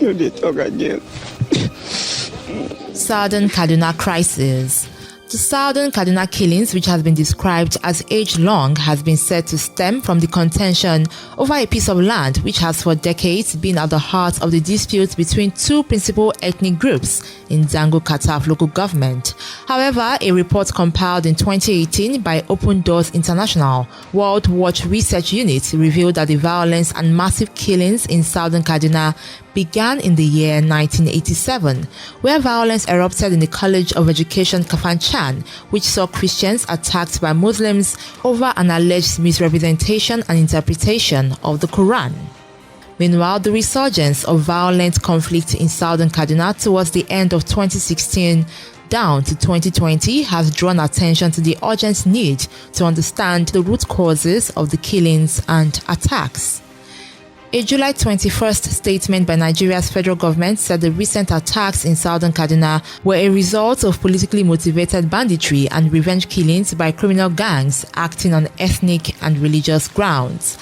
No, they talk again. Southern Kaduna Crisis. The Southern Kaduna Killings, which has been described as age-long, has been said to stem from the contention over a piece of land which has for decades been at the heart of the dispute between two principal ethnic groups in Zangon Kataf local government. However, a report compiled in 2018 by Open Doors International World Watch Research Unit revealed that the violence and massive killings in Southern Kaduna began in the year 1987, where violence erupted in the College of Education Kafanchan, which saw Christians attacked by Muslims over an alleged misrepresentation and interpretation of the Quran. Meanwhile, the resurgence of violent conflict in Southern Kaduna towards the end of 2016 down to 2020 has drawn attention to the urgent need to understand the root causes of the killings and attacks. A July 21st statement by Nigeria's federal government said the recent attacks in Southern Kaduna were a result of politically motivated banditry and revenge killings by criminal gangs acting on ethnic and religious grounds.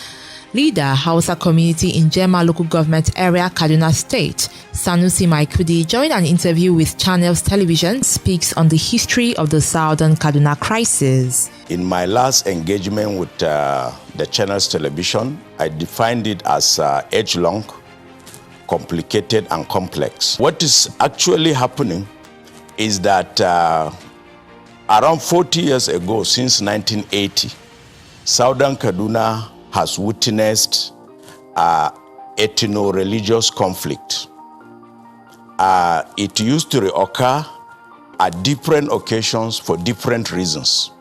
Leader Hausa community in Jema local government area, Kaduna State, Sanusi Maikudi, during an interview with Channels Television, speaks on the history of the Southern Kaduna Crisis. In my last engagement with the Channels Television, I defined it as age-long, complicated and complex. What is actually happening is that around 40 years ago, since 1980, Southern Kaduna has witnessed ethno-religious conflict. It used to reoccur at different occasions for different reasons.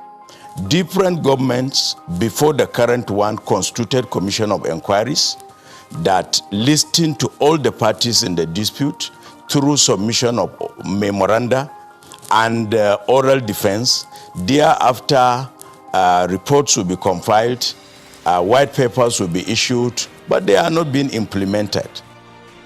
Different governments before the current one constituted commission of inquiries that listened to all the parties in the dispute through submission of memoranda and oral defense. Thereafter, reports will be compiled, white papers will be issued, but they are not being implemented.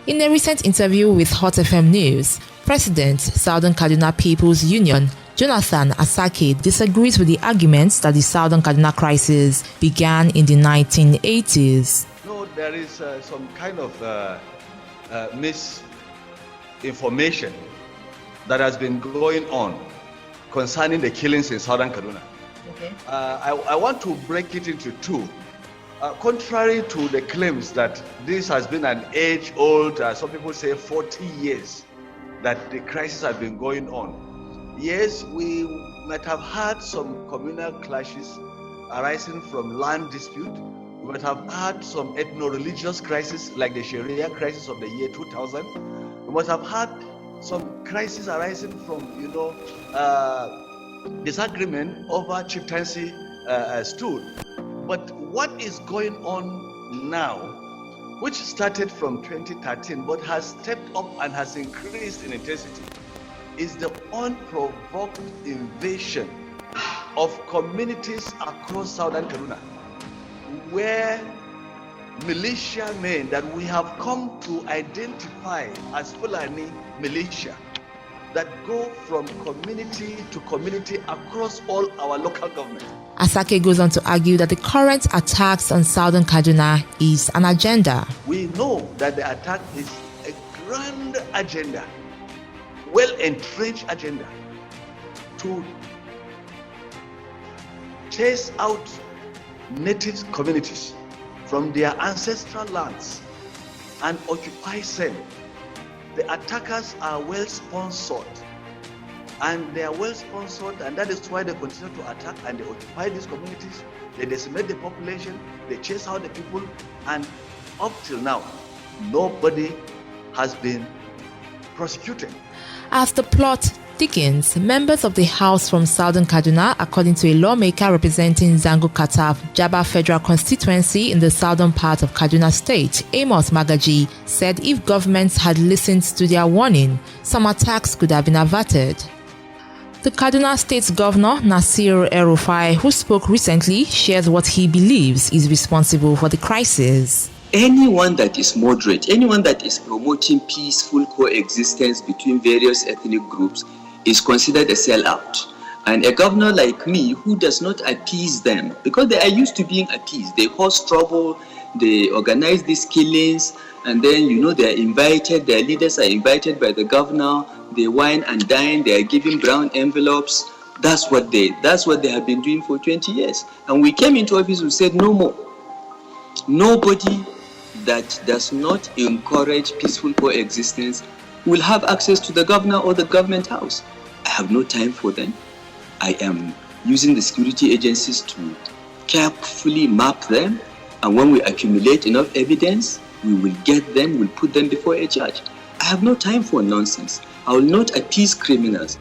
In a recent interview with Hot FM News, President, Southern Kaduna People's Union, Jonathan Asake, disagrees with the arguments that the Southern Kaduna Crisis began in the 1980s. No, there is some kind of misinformation that has been going on concerning the killings in Southern Kaduna. Okay. I want to break it into two. Contrary to the claims that this has been an age-old, some people say 40 years, that the crisis has been going on. Yes, we might have had some communal clashes arising from land dispute. We might have had some ethno-religious crisis like the Sharia crisis of the year 2000. We might have had some crisis arising from, disagreement over chieftaincy stool. But what is going on now, which started from 2013 but has stepped up and has increased in intensity, is the unprovoked invasion of communities across Southern Kaduna, where militia men that we have come to identify as Fulani militia that go from community to community across all our local government. Asake goes on to argue that the current attacks on Southern Kaduna is an agenda. We know that the attack is a grand agenda, well-entrenched agenda, to chase out native communities from their ancestral lands and occupy them. The attackers are well-sponsored, and they are well-sponsored, and that is why they continue to attack and they occupy these communities. They decimate the population, they chase out the people, and up till now, nobody has been prosecuted. As the plot thickens, members of the House from Southern Kaduna, according to a lawmaker representing Zangon Kataf, Jaba Federal Constituency in the southern part of Kaduna State, Amos Magaji, said if governments had listened to their warning, some attacks could have been averted. The Kaduna State Governor, Nasir El-Rufai, who spoke recently, shares what he believes is responsible for the crisis. Anyone that is moderate, anyone that is promoting peaceful coexistence between various ethnic groups is considered a sellout. And a governor like me who does not appease them, because they are used to being appeased, they cause trouble, they organize these killings, and then they are invited, their leaders are invited by the governor, they wine and dine, they are giving brown envelopes. That's what they have been doing for 20 years. And we came into office, we said no more. Nobody that does not encourage peaceful coexistence will have access to the governor or the government house. I have no time for them. I am using the security agencies to carefully map them, and when we accumulate enough evidence, we will get them, we'll put them before a judge. I have no time for nonsense. I will not appease criminals.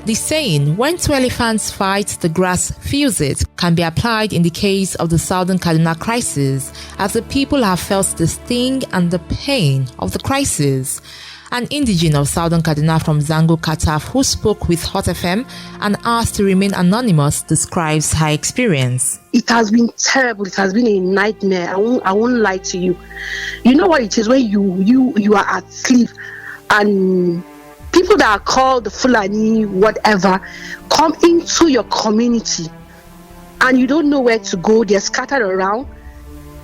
The saying, when two elephants fight, the grass feels it, can be applied in the case of the Southern Kaduna Crisis, as the people have felt the sting and the pain of the crisis. An indigene of Southern Kaduna from Zangon Kataf, who spoke with Hot FM and asked to remain anonymous, describes her experience. It has been terrible. It has been a nightmare. I won't lie to you. You know what it is when you are at sleep and people that are called the Fulani, whatever, come into your community and you don't know where to go. They're scattered around.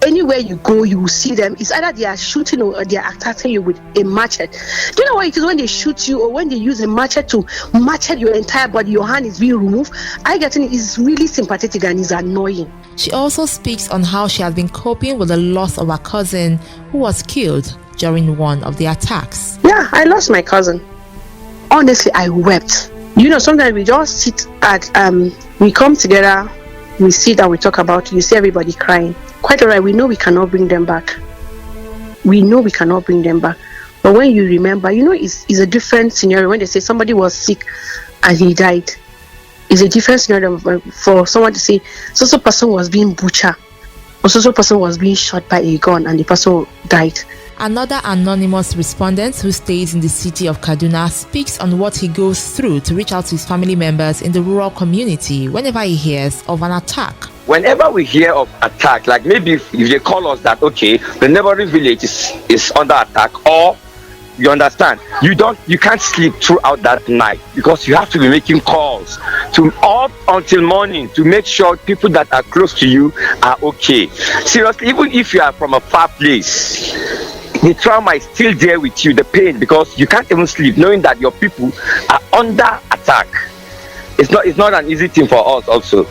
Anywhere you go, you will see them. It's either they are shooting or they are attacking you with a machete. Do you know what it is when they shoot you or when they use a machete to machete your entire body, your hand is being removed? I get it. It's really sympathetic and it's annoying. She also speaks on how she has been coping with the loss of her cousin who was killed during one of the attacks. Yeah, I lost my cousin. Honestly, I wept. Sometimes we just sit at, we come together, we sit and we talk about it. You see everybody crying. Quite all right, we know we cannot bring them back. But when you remember, it's a different scenario. When they say somebody was sick and he died, it's a different scenario for someone to say, so person was being butchered, or so person was being shot by a gun and the person died. Another anonymous respondent who stays in the city of Kaduna speaks on what he goes through to reach out to his family members in the rural community whenever he hears of an attack. Whenever we hear of attack, like maybe if they call us that, okay, the neighboring village is under attack, or you understand, you can't sleep throughout that night because you have to be making calls to up until morning to make sure people that are close to you are okay. Seriously, even if you are from a far place, the trauma is still there with you, the pain, because you can't even sleep knowing that your people are under attack. It's not an easy thing for us also.